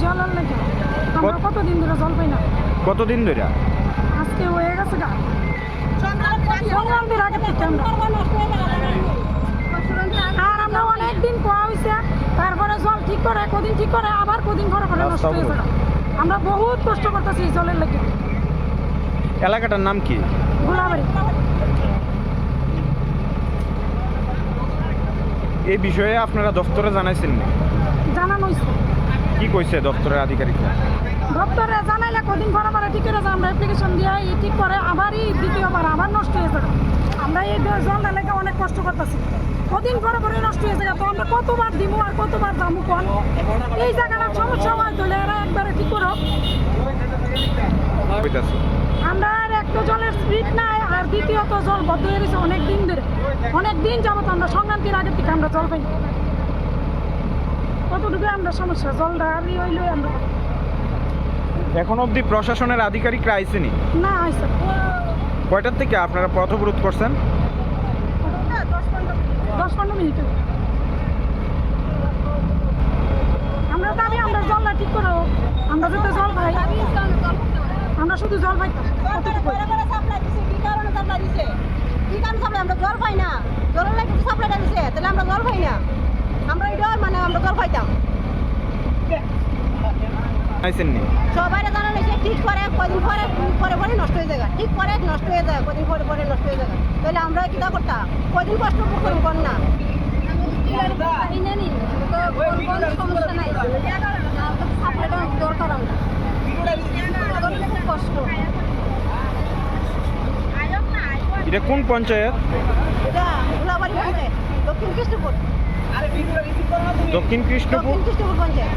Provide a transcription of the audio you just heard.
জলের লেগে আমরা কতদিন ধরে জল পাই না। কতদিন ধরে? আজকে হয়ে গেছে গা সংক্রান্তির আগে থেকে আর আমরা অনেকদিন কোয়া হয়েছে, তারপরে জল ঠিক করে কদিন ঠিক করে আবার কদিন করে করে নষ্ট হয়ে যায়। আমরা বহুত কষ্ট করতেছি এই জলের লেগে। এলাকাটার নাম কি? গোলাবাড়ি। এই বিষয়ে আপনারা দপ্তরে জানাইছেন না? জানানো হয়েছে। কি কইছে দপ্তরের আধিকারিকরা? দপ্তরে জানাইলে কদিন পরে পরে ঠিক করে আমরা অ্যাপ্লিকেশন দিয়ে ঠিক করে আবারই দ্বিতীয়বার আবার নষ্ট হয়ে যাবে। আমরা এই জলটা লেগে অনেক কষ্ট করতেছি, কদিন পরে পরে নষ্ট হয়ে যাবে। তো আমরা কতবার দিব আর কতবার দামু কোন এই জায়গাটার সমস্যা হয় তাহলে এরা একবারে ঠিক করো। আমরা আর একটা জলের স্পিড নাই, আর দ্বিতীয়ত জল বদ্ধ হয়ে গেছে অনেক দিন ধরে, অনেক দিন যাবত আমরা সংক্রান্তির আগের থেকে আমরা জল পাই। কতটুকু আমরা সমস্যা জলটা আর হইলে আমরা এখন অবধি প্রশাসনের আধিকারিকরা আইসেনি? না আইসা। কয়টার থেকে আপনারা পথ অবরোধ করছেন? 10-15 মিনিট। আমরা দাবি আমরা জলটা ঠিক করো, আমরা যাতে জল পাই, আমরা শুধু জল পাই। আমরা জল পাই না, জলের লাগে সাপ্লাইটা দিছে, তাহলে আমরা জল পাই না। আমরা এটা মানে আমরা জল পাইতাম। আইসেননি? সবাই জানানো হয়েছে ঠিক করে কদিন পরে পরে পরে নষ্ট হয়ে যায়, ঠিক করে নষ্ট হয়ে যায়, কদিন পরে পরে নষ্ট হয়ে যায়। তাহলে আমরা কিটা করতাম, কদিন কষ্ট করুন কর না। এটা কোন পঞ্চায়েত? এটা গোলাবাড়ি পঞ্চায়েত, দক্ষিণ কৃষ্ণপুর। দক্ষিণ কৃষ্ণপুর পঞ্চায়েত।